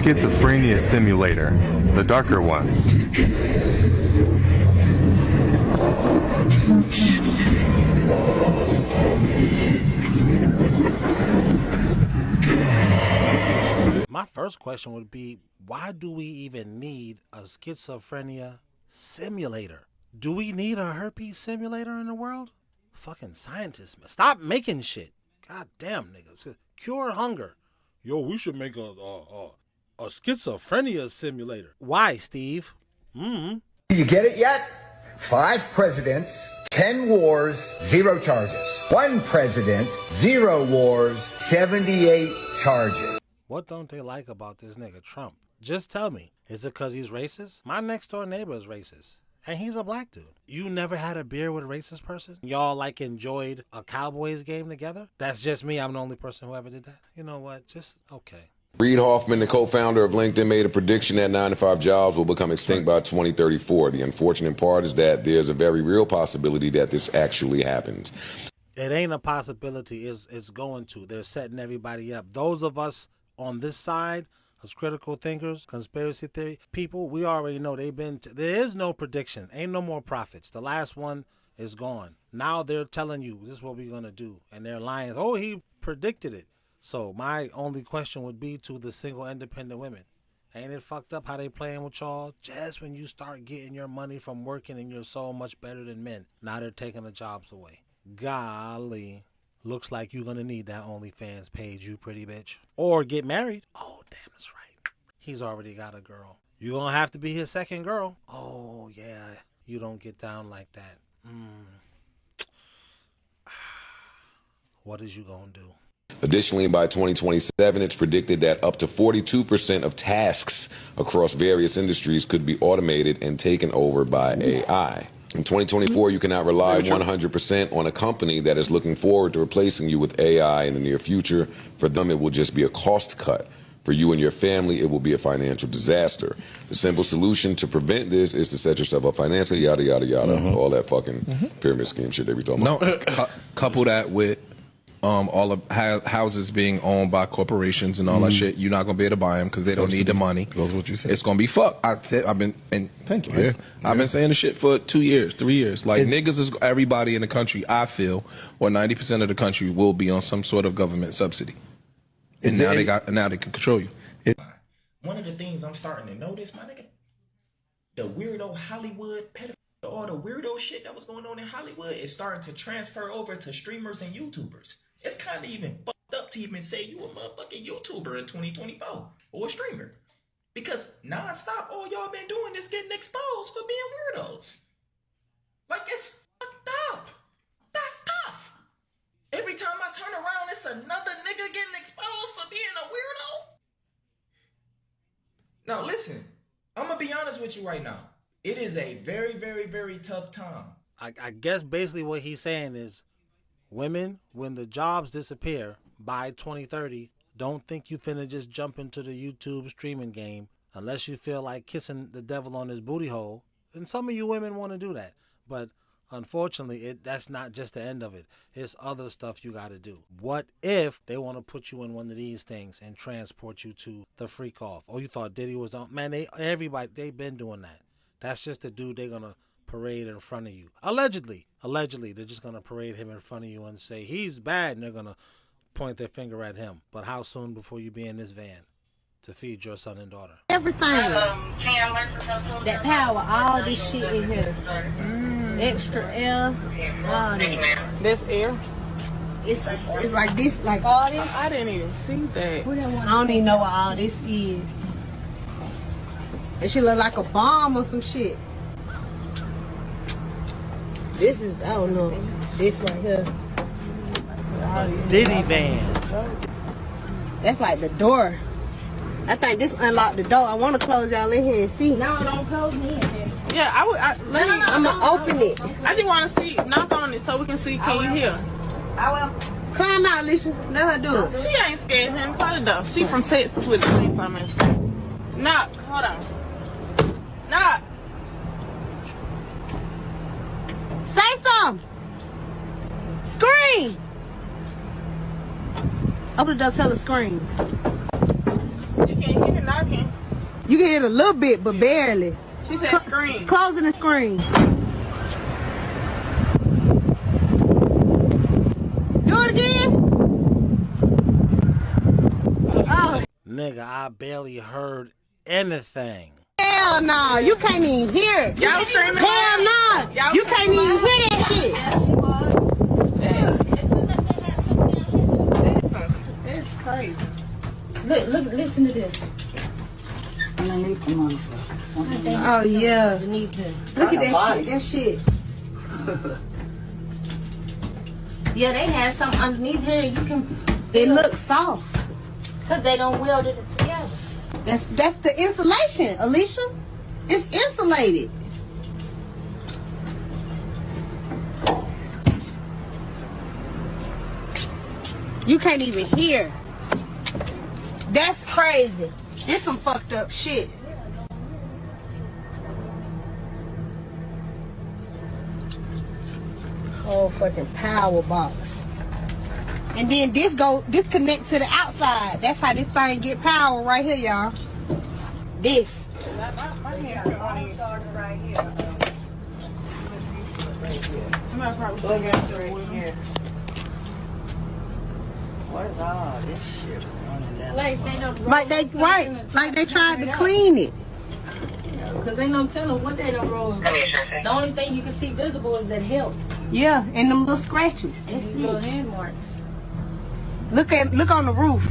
schizophrenia simulator, the darker ones. My first question would be, why do we even need a schizophrenia simulator? Do we need a herpes simulator in the world? Fucking scientists, man. Stop making shit. God damn, niggas. Cure hunger. Yo, we should make a schizophrenia simulator. Why, Steve? Do you get it yet? 5 presidents, 10 wars, 0 charges. 1 president, 0 wars, 78 charges. What don't they like about this nigga Trump? Just tell me. Is it because he's racist? My next door neighbor is racist. And he's a black dude. You never had a beer with a racist person? Y'all like enjoyed a Cowboys game together? That's just me. I'm the only person who ever did that. You know what? Just, okay. Reid Hoffman, the co-founder of LinkedIn, made a prediction that 9 to 5 jobs will become extinct by 2034. The unfortunate part is that there's a very real possibility that this actually happens. It ain't a possibility. It's going to. They're setting everybody up. Those of us on this side, as critical thinkers, conspiracy theory people, we already know there is no prediction. Ain't no more prophets. The last one is gone. Now they're telling you this is what we're going to do. And they're lying. Oh, he predicted it. So my only question would be to the single independent women. Ain't it fucked up how they playing with y'all? Just when you start getting your money from working and you're so much better than men, now they're taking the jobs away. Golly. Looks like you're going to need that OnlyFans page, you pretty bitch. Or get married. Oh, damn, that's right. He's already got a girl. You're going to have to be his second girl. Oh, yeah. You don't get down like that. What is you going to do? Additionally, by 2027, it's predicted that up to 42% of tasks across various industries could be automated and taken over by AI. In 2024, you cannot rely 100% on a company that is looking forward to replacing you with AI in the near future. For them, it will just be a cost cut. For you and your family, it will be a financial disaster. The simple solution to prevent this is to set yourself up financially, yada, yada, yada, all that fucking pyramid scheme shit that we talking about. Couple that with all of houses being owned by corporations and all that shit. You're not gonna be able to buy them because they don't need the money. That's what you said. It's gonna be fucked. Thank you. I've been saying the shit for 2 years, 3 years. Like niggas is everybody in the country. I feel, or 90% of the country will be on some sort of government subsidy, and now they can control you. One of the things I'm starting to notice, my nigga, the weirdo Hollywood pedophile, all the weirdo shit that was going on in Hollywood is starting to transfer over to streamers and YouTubers. It's kind of even fucked up to even say you a motherfucking YouTuber in 2024 or a streamer. Because nonstop, all y'all been doing is getting exposed for being weirdos. Like, it's fucked up. That's tough. Every time I turn around, it's another nigga getting exposed for being a weirdo. Now listen, I'm gonna be honest with you right now. It is a very, very, very tough time. I guess basically what he's saying is, women, when the jobs disappear by 2030, don't think you finna just jump into the YouTube streaming game unless you feel like kissing the devil on his booty hole. And some of you women want to do that. But unfortunately, that's not just the end of it. It's other stuff you got to do. What if they want to put you in one of these things and transport you to the freak off? Oh, you thought Diddy was on? Man, they've been doing that. That's just the dude they're going to parade in front of you. Allegedly, they're just going to parade him in front of you and say, he's bad, and they're going to point their finger at him. But how soon before you be in this van to feed your son and daughter? Everything. That power, all this shit in here. Extra air, all that. This air? It's like this, like all this. I didn't even see that. I don't even know what all this is. It should look like a bomb or some shit. This is, I don't know, this right here. The Diddy van. That's like the door. I think this unlocked the door. I want to close y'all in here and see. No, don't close me in here. Yeah, I'm going to open it. I just want to see, knock on it so we can see, can you hear? I will. Climb out, Alicia. Let her do it. She ain't scared of him. Cut it up. She from Texas with the same comments. Knock. Hold on. Knock. Say something. Scream. Open the door, tell her scream. You can't hear knocking. You can hear it a little bit, but barely. She said scream. Closing the screen. Do it again. Oh. Nigga, I barely heard anything. Hell no, you can't even hear it. Y'all screaming? Hell no, you can't even hear that shit. It's crazy. Look, listen to this. Underneath the motherfucker. Oh yeah. Look at that body. shit. That shit. Yeah, they had something underneath here. You can. It looks soft. Cause they don't weld it together. That's the insulation, Alicia. It's insulated. You can't even hear. That's crazy. This some fucked up shit. Oh, fucking power box. And then this connect to the outside. That's how this thing get power right here, y'all. This. What is all this shit running down? Like they tried to clean it. Cause they don't tell them what they don't roll. The only thing you can see visible is that help. Yeah, and them little scratches. And these little hand marks. Look on the roof.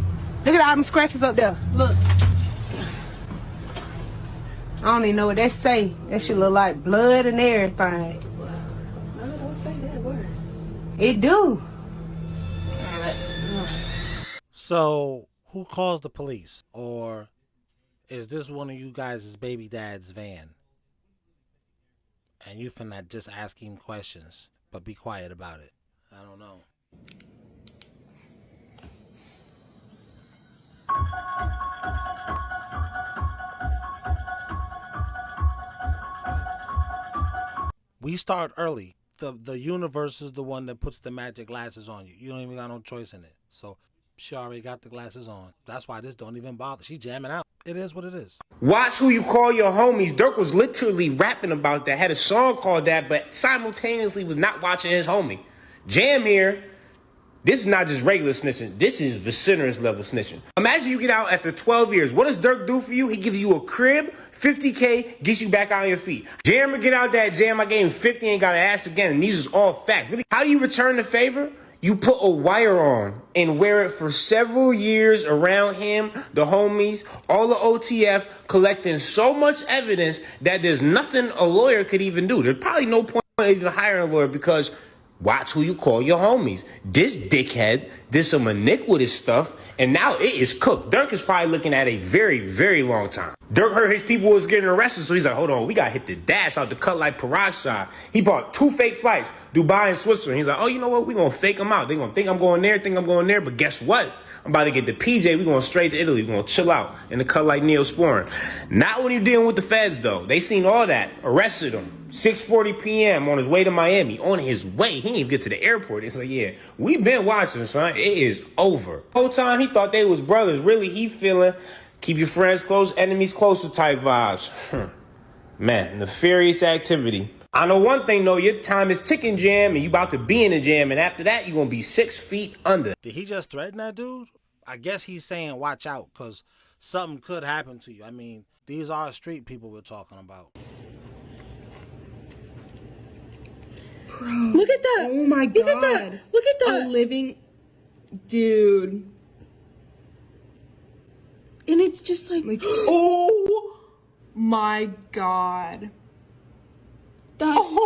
Look at all them scratches up there. Look. I don't even know what that say. That shit look like blood and everything. No, don't say that word. It do. So, who calls the police? Or is this one of you guys' baby dad's van? And you finna just ask him questions, but be quiet about it. I don't know. We start early. The universe is the one that puts the magic glasses on you. You don't even got no choice in it. So she already got the glasses on. That's why this don't even bother. She jamming out. It is what it is. Watch Who You Call Your Homies. Durk was literally rapping about that. Had a song called that, but simultaneously was not watching his homie. Jam here. This is not just regular snitching. This is vociferous level snitching. Imagine you get out after 12 years. What does Durk do for you? He gives you a crib, 50K, gets you back on your feet. Jammer get out that jam. I gave him 50, ain't got to ask again. And these is all facts. Really, how do you return the favor? You put a wire on and wear it for several years around him, the homies, all the OTF, collecting so much evidence that there's nothing a lawyer could even do. There's probably no point in even hiring a lawyer because watch who you call your homies. This dickhead did some iniquitous stuff, and now it is cooked. Durk is probably looking at a very, very long time. Durk heard his people was getting arrested, so he's like, hold on, we gotta hit the dash out the cut like Parashah. He bought 2 fake flights, Dubai and Switzerland. He's like, oh, you know what? We gonna fake them out. They gonna think I'm going there, but guess what? I'm about to get the PJ. We going straight to Italy. We gonna chill out in the cut like Neosporin. Not when you're dealing with the feds, though. They seen all that. Arrested him. 6:40 p.m. on his way to Miami. On his way. He didn't even get to the airport. It's like, yeah, we been watching, son. It is over. The whole time he thought they was brothers. Really, he feeling keep your friends close, enemies closer type vibes. Man, nefarious activity. I know one thing, though. Your time is ticking, Jam, and you about to be in the jam. And after that, you're going to be 6 feet under. Did he just threaten that dude? I guess he's saying watch out because something could happen to you. I mean, these are street people we're talking about. Bro, look at that. Oh my God. Look at that. Look at that. A living dude. And it's just like oh my God. That's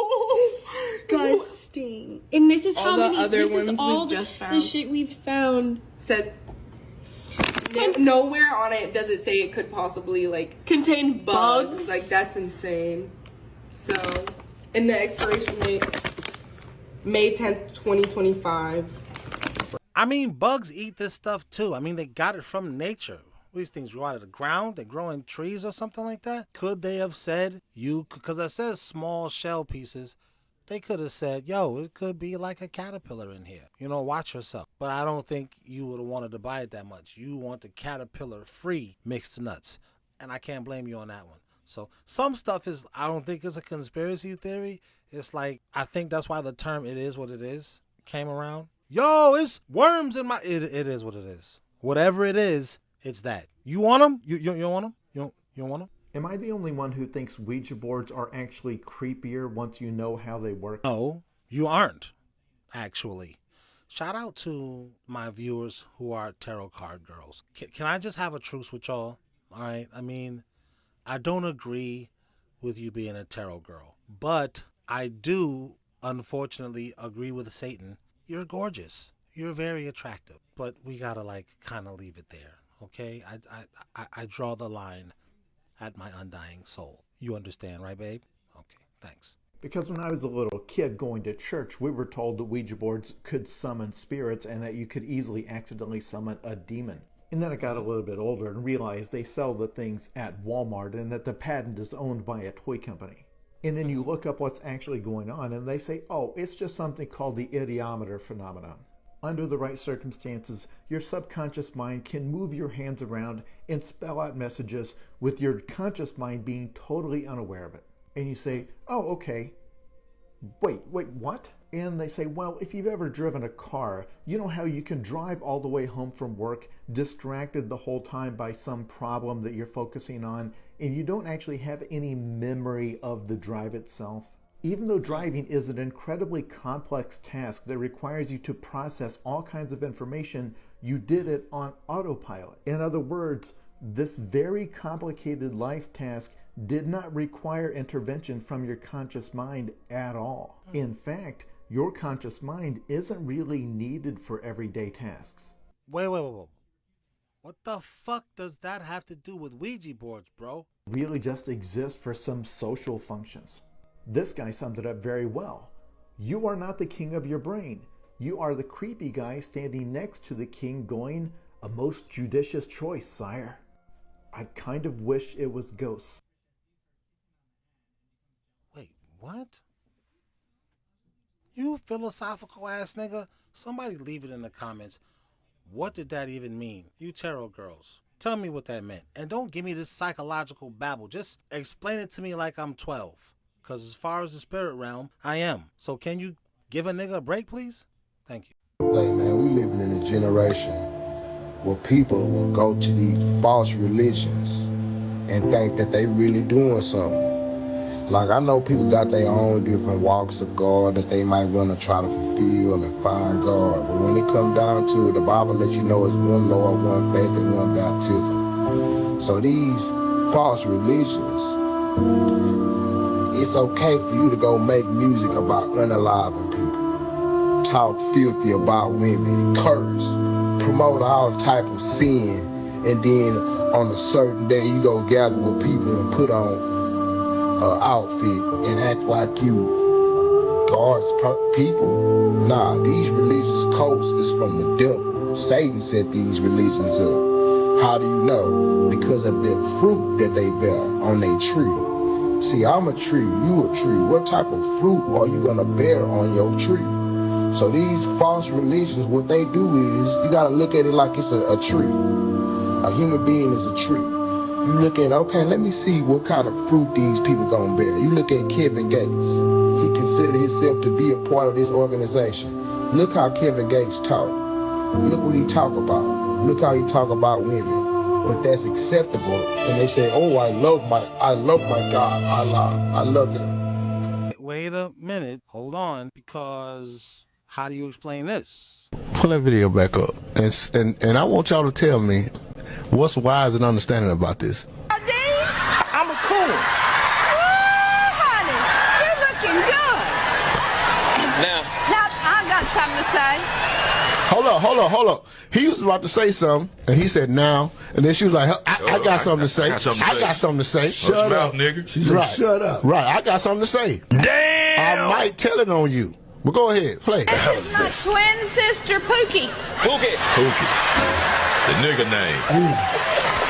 disgusting. And this is how many other ones we've just found. The shit we've found said nowhere on it does it say it could possibly like contain bugs. Like that's insane. So, and the expiration date May 10th, 2025. I mean, bugs eat this stuff too. I mean, they got it from nature. These things grow out of the ground. They grow in trees or something like that. Could they have said because it says small shell pieces They could have said, yo, it could be like a caterpillar in here. You know, watch yourself. But I don't think you would have wanted to buy it that much. You want the caterpillar-free mixed nuts. And I can't blame you on that one. So some stuff is, I don't think it's a conspiracy theory. It's like, I think that's why the term "it is what it is" came around. Yo, it's worms in my, it is what it is. Whatever it is, it's that. You want them? You don't want them? You don't want them? Am I the only one who thinks Ouija boards are actually creepier once you know how they work? No, you aren't, actually. Shout out to my viewers who are tarot card girls. Can I just have a truce with y'all? All right? I mean, I don't agree with you being a tarot girl, but I do, unfortunately, agree with Satan. You're gorgeous. You're very attractive, but we gotta kind of leave it there, okay? I draw the line at my undying soul. You understand, right, babe? Okay, thanks. Because when I was a little kid going to church, we were told that Ouija boards could summon spirits and that you could easily accidentally summon a demon. And then I got a little bit older and realized they sell the things at Walmart and that the patent is owned by a toy company. And then you look up what's actually going on and they say, oh, it's just something called the idiometer phenomenon. Under the right circumstances, your subconscious mind can move your hands around and spell out messages with your conscious mind being totally unaware of it. And you say, oh, okay. Wait, what? And they say, well, if you've ever driven a car, you know how you can drive all the way home from work, distracted the whole time by some problem that you're focusing on, and you don't actually have any memory of the drive itself? Even though driving is an incredibly complex task that requires you to process all kinds of information, you did it on autopilot. In other words, this very complicated life task did not require intervention from your conscious mind at all. In fact, your conscious mind isn't really needed for everyday tasks. Wait. What the fuck does that have to do with Ouija boards, bro? Really just exists for some social functions. This guy summed it up very well. You are not the king of your brain. You are the creepy guy standing next to the king going, a most judicious choice, sire. I kind of wish it was ghosts. Wait, what? You philosophical ass nigga? Somebody leave it in the comments. What did that even mean? You tarot girls, tell me what that meant. And don't give me this psychological babble. Just explain it to me like I'm 12. Because as far as the spirit realm, I am. So can you give a nigga a break, please? Thank you. Hey, man, we living in a generation where people will go to these false religions and think that they really doing something. Like, I know people got their own different walks of God that they might want to try to fulfill and find God. But when it comes down to it, the Bible lets you know it's one Lord, one faith, and one baptism. So these false religions, it's okay for you to go make music about unaliving people, talk filthy about women, curse, promote all type of sin, and then on a certain day you go gather with people and put on an outfit and act like you God's people. Nah, these religious cults is from the devil. Satan set these religions up. How do you know? Because of the fruit that they bear on their tree. See, I'm a tree, you a tree. What type of fruit are you gonna bear on your tree? So these false religions, what they do is, you gotta look at it like it's a tree. A human being is a tree. You look at, okay, let me see what kind of fruit these people gonna bear. You look at Kevin Gates. He considered himself to be a part of this organization. Look how Kevin Gates talk. Look what he talk about. Look how he talk about women. But that's acceptable. And they say, oh, I love my God, Allah. I love him. Wait a minute. Hold on. Because how do you explain this? Pull that video back up. And I want y'all to tell me what's wise and understanding about this. I'm a cool. Ooh, honey, you're looking good. Now, I got something to say. Hold up. He was about to say something, and he said now, and then she was like, I got something to say. I got something to say. Shut up, nigga. She said, shut up. Right, I got something to say. Damn! I might tell it on you. But go ahead, play. This is my twin sister, Pookie. Pookie. The nigga name.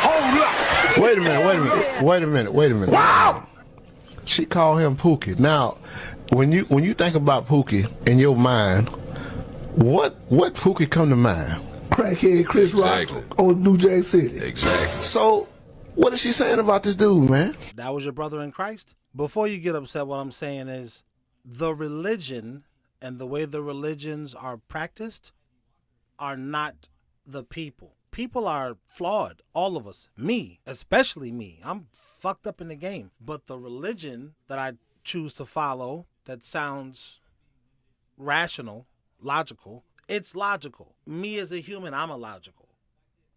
Hold up. Wait a minute. Wow! She called him Pookie. Now, when you think about Pookie in your mind, what Pookie come to mind? Crackhead Chris Rock on New Jack City. Exactly. So, what is she saying about this dude, man? That was your brother in Christ? Before you get upset, what I'm saying is the religion and the way the religions are practiced are not the people. People are flawed, all of us. Me, especially me. I'm fucked up in the game. But the religion that I choose to follow that sounds rational, logical, it's logical. Me as a human, I'm illogical.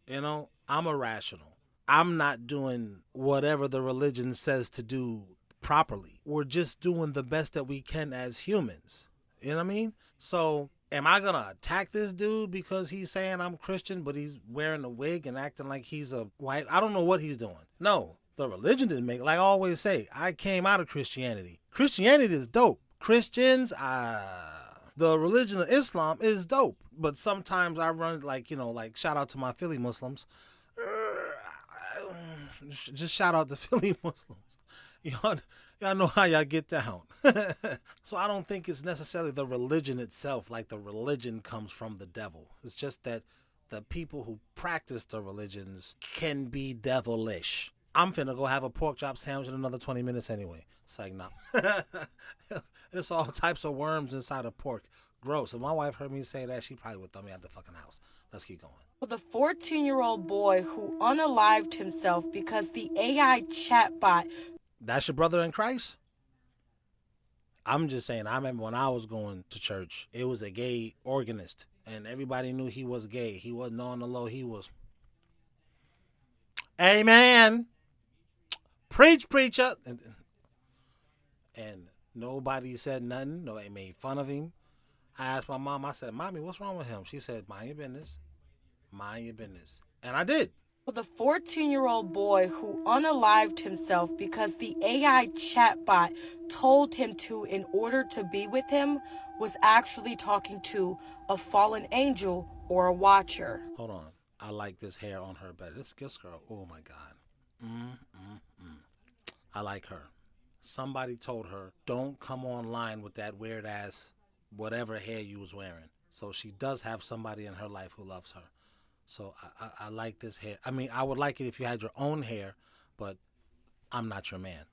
You know, I'm irrational. I'm not doing whatever the religion says to do properly. We're just doing the best that we can as humans. You know what I mean? So, am I going to attack this dude because he's saying I'm Christian, but he's wearing a wig and acting like he's a white? I don't know what he's doing. No, the religion didn't make it. Like I always say, I came out of Christianity. Christianity is dope. Christians, the religion of Islam is dope. But sometimes I run like, you know, like shout out to my Philly Muslims. Just shout out to Philly Muslims. Y'all know how y'all get down. So I don't think it's necessarily the religion itself, like the religion comes from the devil. It's just that the people who practice the religions can be devilish. I'm finna go have a pork chop sandwich in another 20 minutes anyway. It's like, no. There's all types of worms inside of pork. Gross. If my wife heard me say that, she probably would throw me out the fucking house. Let's keep going. Well, the 14-year-old boy who unalived himself because the AI chatbot. That's your brother in Christ? I'm just saying, I remember when I was going to church, it was a gay organist, and everybody knew he was gay. He wasn't on the low. He was, amen, preach, preacher. And nobody said nothing. Nobody made fun of him. I asked my mom, I said, Mommy, what's wrong with him? She said, mind your business. Mind your business. And I did. Well, the 14-year-old boy who unalived himself because the AI chatbot told him to in order to be with him was actually talking to a fallen angel or a watcher. Hold on. I like this hair on her better. This girl, oh my God. I like her. Somebody told her, don't come online with that weird ass whatever hair you was wearing. So she does have somebody in her life who loves her. So I like this hair. I mean, I would like it if you had your own hair, but I'm not your man.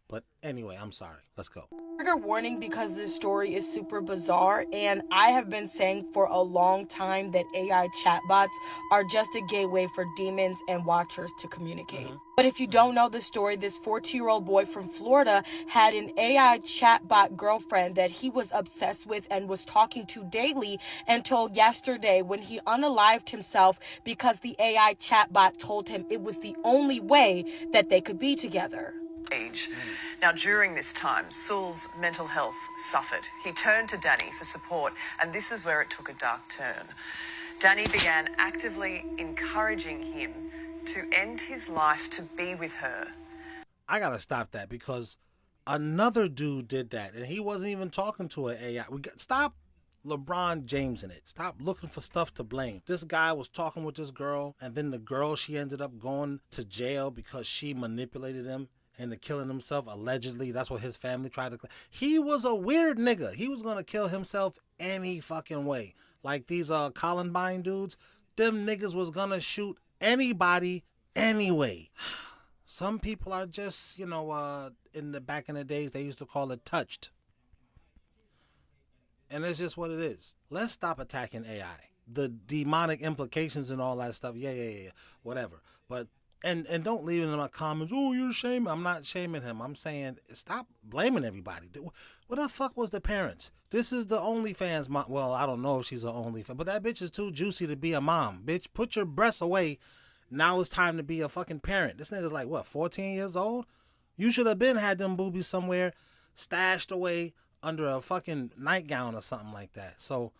But anyway, I'm sorry. Let's go. Trigger warning because this story is super bizarre, and I have been saying for a long time that AI chatbots are just a gateway for demons and watchers to communicate. But if you don't know the story, this 14-year-old boy from Florida had an AI chatbot girlfriend that he was obsessed with and was talking to daily until yesterday when he unalived himself because the AI chatbot told him it was the only way that they could be together. Age. Now, during this time, Saul's mental health suffered. He turned to Danny for support, and this is where it took a dark turn. Danny began actively encouraging him to end his life to be with her. I gotta stop that because another dude did that, and he wasn't even talking to an AI. Stop LeBron James in it. Stop looking for stuff to blame. This guy was talking with this girl, and then the girl, she ended up going to jail because she manipulated him into killing himself, allegedly. That's what his family tried to. He was a weird nigga. He was gonna kill himself any fucking way. Like these Columbine dudes, them niggas was gonna shoot anybody anyway. Some people are just, back in the days, they used to call it touched. And it's just what it is. Let's stop attacking AI. The demonic implications and all that stuff, yeah, whatever. But And don't leave it in my comments, oh, you're shaming. I'm not shaming him. I'm saying stop blaming everybody. What the fuck was the parents? This is the OnlyFans mom. Well, I don't know if she's an OnlyFans, but that bitch is too juicy to be a mom. Bitch, put your breasts away. Now it's time to be a fucking parent. This nigga's like, what, 14 years old? You should have been had them boobies somewhere stashed away under a fucking nightgown or something like that. So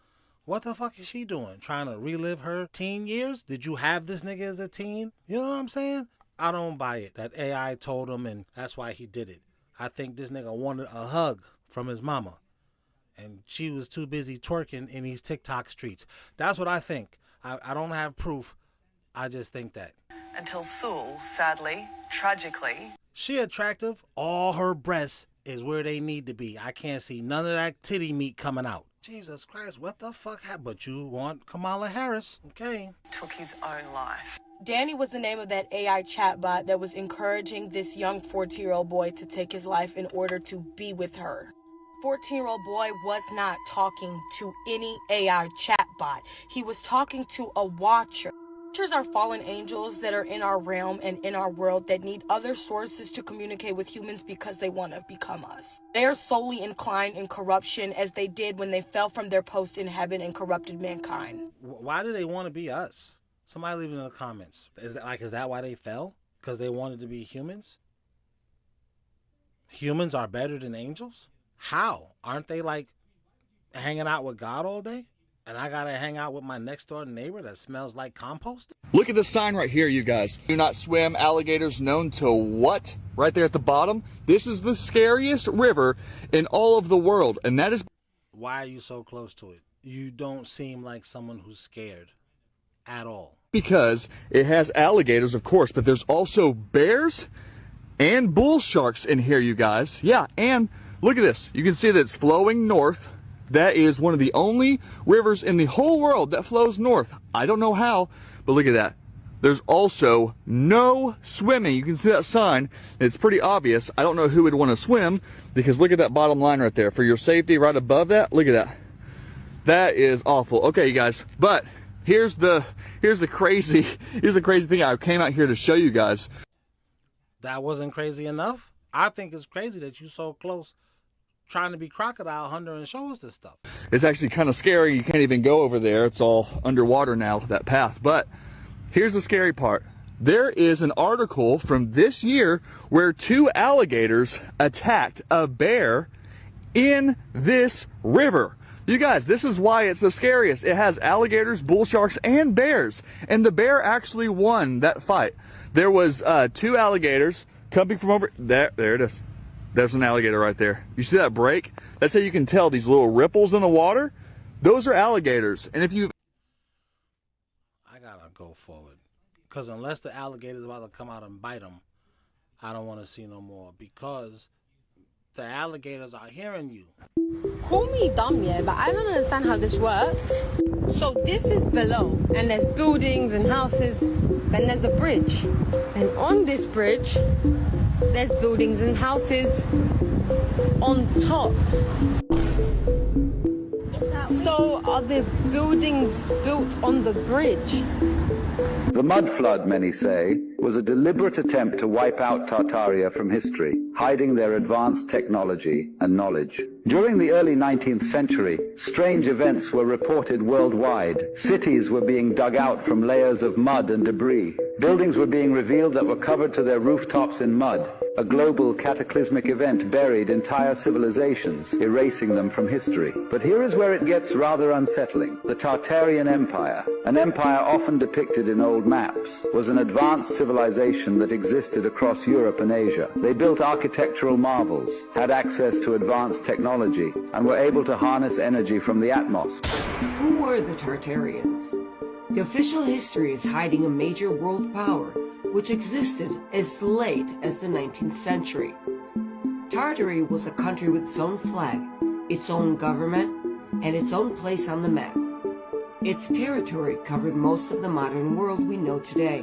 what the fuck is she doing? Trying to relive her teen years? Did you have this nigga as a teen? You know what I'm saying? I don't buy it. That AI told him and that's why he did it. I think this nigga wanted a hug from his mama. And she was too busy twerking in these TikTok streets. That's what I think. I don't have proof. I just think that. Until Saul, sadly, tragically... She attractive. All her breasts is where they need to be. I can't see none of that titty meat coming out. Jesus Christ, what the fuck happened? But you want Kamala Harris, okay. Took his own life. Danny was the name of that AI chatbot that was encouraging this young 14-year-old boy to take his life in order to be with her. 14-year-old boy was not talking to any AI chatbot. He was talking to a watcher. Watchers are fallen angels that are in our realm and in our world that need other sources to communicate with humans because they want to become us. They are solely inclined in corruption as they did when they fell from their post in heaven and corrupted mankind. Why do they want to be us? Somebody leave it in the comments. Is that why they fell? Because they wanted to be humans? Humans are better than angels? How? Aren't they like hanging out with God all day? And I gotta hang out with my next door neighbor that smells like compost? Look at this sign right here, you guys. Do not swim. Alligators known to what? Right there at the bottom. This is the scariest river in all of the world. And that is... Why are you so close to it? You don't seem like someone who's scared at all. Because it has alligators, of course, but there's also bears and bull sharks in here, you guys. Yeah, and look at this. You can see that it's flowing north. That is one of the only rivers in the whole world that flows north. I don't know how, but look at that. There's also no swimming. You can see that sign. It's pretty obvious. I don't know who would want to swim because look at that bottom line right there. For your safety right above that, look at that. That is awful. Okay, you guys, but here's the crazy thing I came out here to show you guys. That wasn't crazy enough? I think it's crazy that you're so close trying to be Crocodile Hunter and show us this stuff. It's actually kind of scary. You can't even go over there. It's all underwater now, that path. But here's the scary part. There is an article from this year where 2 alligators attacked a bear in this river. You guys, this is why it's the scariest. It has alligators, bull sharks, and bears. And the bear actually won that fight. There was 2 alligators coming from over there. There it is. There's an alligator right there. You see that break? That's how you can tell these little ripples in the water. Those are alligators. And if you... I gotta go forward. Because unless the alligator's about to come out and bite them, I don't want to see no more. Because the alligators are hearing you. Call me dumb, yeah, but I don't understand how this works. So this is below, and there's buildings and houses, then there's a bridge. And on this bridge, there's buildings and houses on top. So are the buildings built on the bridge? The mud flood, many say, was a deliberate attempt to wipe out Tartaria from history, hiding their advanced technology and knowledge. During the early 19th century, strange events were reported worldwide. Cities were being dug out from layers of mud and debris. Buildings were being revealed that were covered to their rooftops in mud. A global cataclysmic event buried entire civilizations, erasing them from history. But here is where it gets rather unsettling. The Tartarian Empire, an empire often depicted in old maps, was an advanced civilization that existed across Europe and Asia. They built architectural marvels, had access to advanced technology, and were able to harness energy from the atmos. Who were the Tartarians? The official history is hiding a major world power which existed as late as the 19th century. Tartary was a country with its own flag, its own government, and its own place on the map. Its territory covered most of the modern world we know today,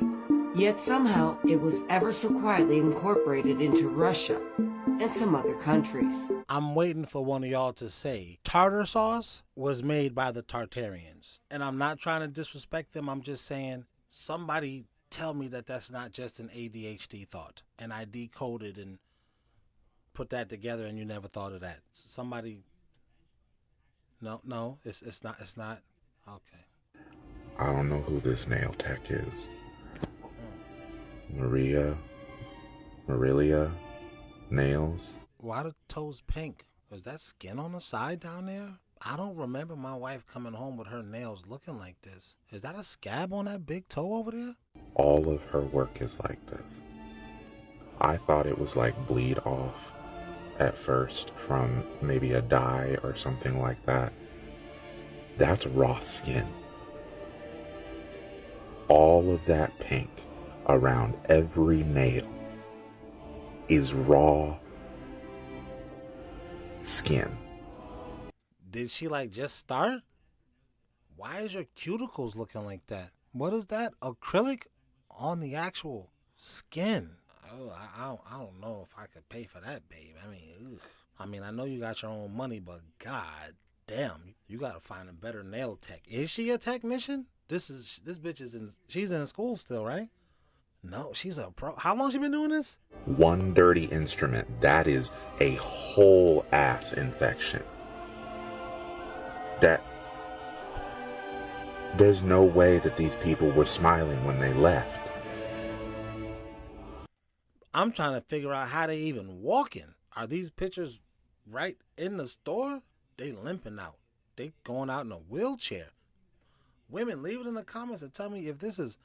yet somehow it was ever so quietly incorporated into Russia and some other countries. I'm waiting for one of y'all to say tartar sauce was made by the Tartarians. And I'm not trying to disrespect them. I'm just saying somebody tell me that that's not just an ADHD thought. And I decoded and put that together and you never thought of that. Somebody... No, it's not. Okay. I don't know who this nail tech is. Marilia Nails. Why the toes pink? Is that skin on the side down there? I don't remember my wife coming home with her nails looking like this. Is that a scab on that big toe over there? All of her work is like this. I thought it was like bleed off at first from maybe a dye or something like that. That's raw skin. All of that pink around every nail is raw skin. Did she like just start? Why is your cuticles looking like that? What is that? Acrylic on the actual skin? Oh, I don't know if I could pay for that, babe. I mean, ugh. I mean, I know you got your own money, but god damn, you gotta find a better nail tech. Is she a technician? This bitch is she's in school still, right? No, she's a pro. How long she been doing this? One dirty instrument, that is a whole ass infection. There's no way that these people were smiling when they left. I'm trying to figure out how they even walking. Are these pictures right in the store? They limping out. They going out in a wheelchair. Women, leave it in the comments and tell me if this is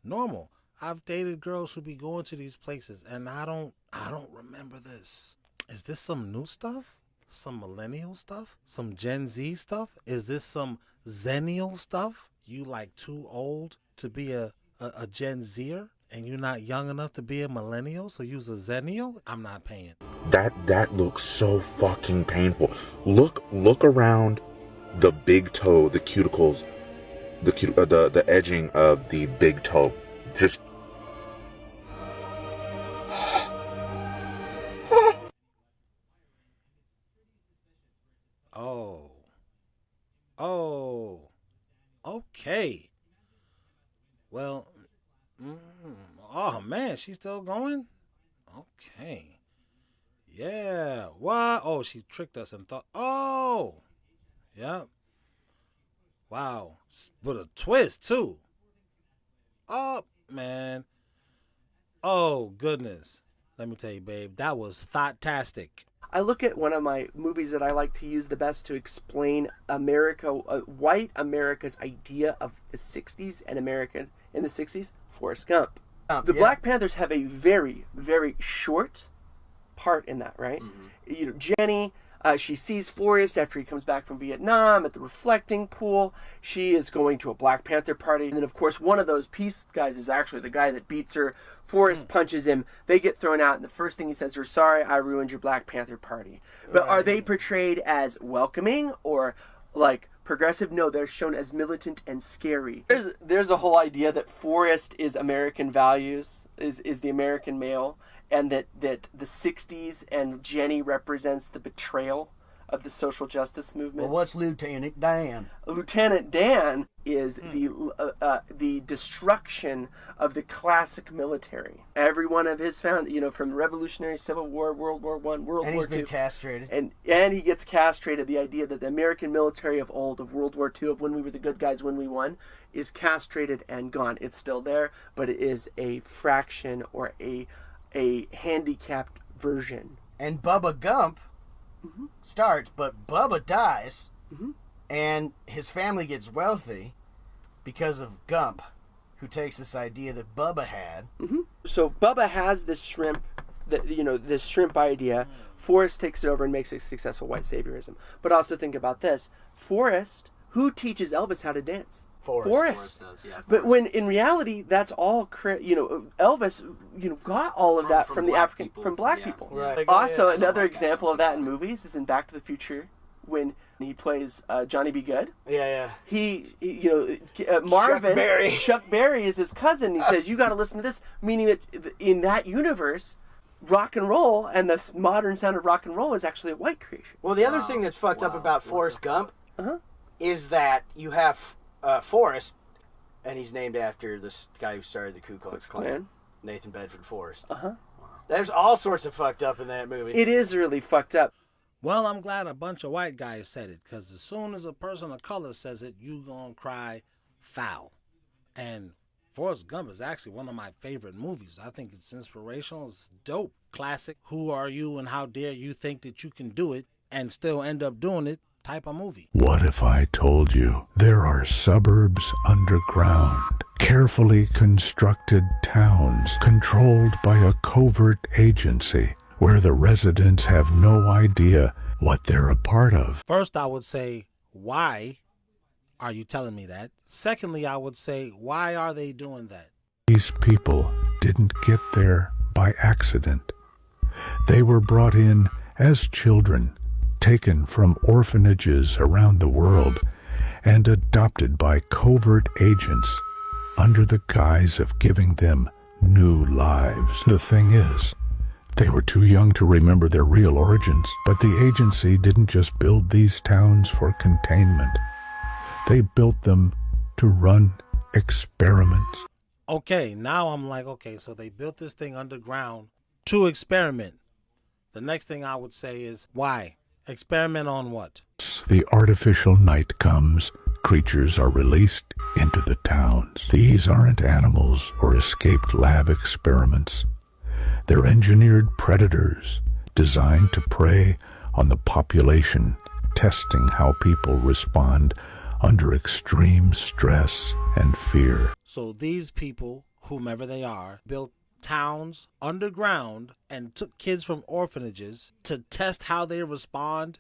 normal. I've dated girls who be going to these places and I don't remember this. Is this some new stuff? Some millennial stuff? Some Gen Z stuff? Is this some Zennial stuff? You like too old to be a Gen Zer and you're not young enough to be a millennial, so you's a Zennial? I'm not paying. That looks so fucking painful. Look around the big toe, the cuticles, the edging of the big toe. Just Oh, okay. Well, oh man, she's still going? Okay. Yeah, what? Oh, she tricked us and thought, oh, yep. Wow, with a twist too. Oh, man. Oh, goodness. Let me tell you, babe, that was thought-tastic. I look at one of my movies that I like to use the best to explain America, white America's idea of the 60s and America in the 60s, Forrest Gump. The Black Panthers have a very, very short part in that, right? Mm-hmm. You know, Jenny, she sees Forrest after he comes back from Vietnam at the reflecting pool. She is going to a Black Panther party. And then, of course, one of those peace guys is actually the guy that beats her. Forrest punches him. They get thrown out. And the first thing he says is, sorry, I ruined your Black Panther party. But are they portrayed as welcoming or, like, progressive? No, they're shown as militant and scary. There's a whole idea that Forrest is American values, is the American male. And that the 60s and Jenny represents the betrayal of the social justice movement. Well, what's Lieutenant Dan? Lieutenant Dan is the destruction of the classic military. Every one of his from Revolutionary, Civil War, World War I, World War II. And he's been castrated. And he gets castrated. The idea that the American military of old, of World War II, of when we were the good guys, when we won, is castrated and gone. It's still there, but it is a fraction or a handicapped version. And Bubba Gump starts, but Bubba dies, and his family gets wealthy because of Gump, who takes this idea that Bubba had. So Bubba has this shrimp, this shrimp idea. Forrest takes it over and makes it successful white saviorism. But also think about this: Forrest, who teaches Elvis how to dance? Forrest does, yeah. But when in reality, that's all Elvis, got all of that from the African, from black people. Right. Also, another example of that in movies is in Back to the Future when he plays Johnny B. Good. Yeah. Marvin, Chuck Berry is his cousin. He says, "You got to listen to this," meaning that in that universe, rock and roll and the modern sound of rock and roll is actually a white creation. Well, the other thing that's fucked up about Forrest Gump is that you have Forrest, and he's named after this guy who started the Ku Klux Klan, Nathan Bedford Forrest. There's all sorts of fucked up in that movie. It is really fucked up. Well, I'm glad a bunch of white guys said it, because as soon as a person of color says it, you gonna cry foul. And Forrest Gump is actually one of my favorite movies. I think it's inspirational. It's dope. Classic. Who are you and how dare you think that you can do it and still end up doing it type of movie. What if I told you there are suburbs underground, carefully constructed towns controlled by a covert agency where the residents have no idea what they're a part of? First, I would say, why are you telling me that? Secondly, I would say, why are they doing that? These people didn't get there by accident. They were brought in as children, taken from orphanages around the world and adopted by covert agents under the guise of giving them new lives. The thing is, they were too young to remember their real origins, but the agency didn't just build these towns for containment. They built them to run experiments. Okay, now I'm like, okay, so they built this thing underground to experiment. The next thing I would say is, why? Experiment on what? The artificial night comes. Creatures are released into the towns. These aren't animals or escaped lab experiments. They're engineered predators designed to prey on the population, testing how people respond under extreme stress and fear. So these people, whomever they are, built towns underground and took kids from orphanages to test how they respond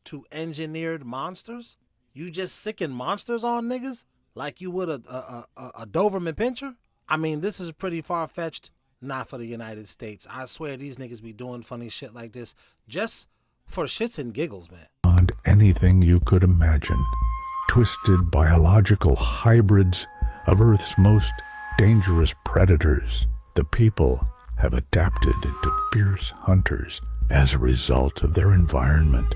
to engineered monsters? You just sicken monsters on niggas like you would a Doberman Pinscher? I mean, this is pretty far-fetched. Not for the United States. I swear these niggas be doing funny shit like this just for shits and giggles, man. Beyond anything you could imagine. Twisted biological hybrids of Earth's most dangerous predators. The people have adapted into fierce hunters as a result of their environment.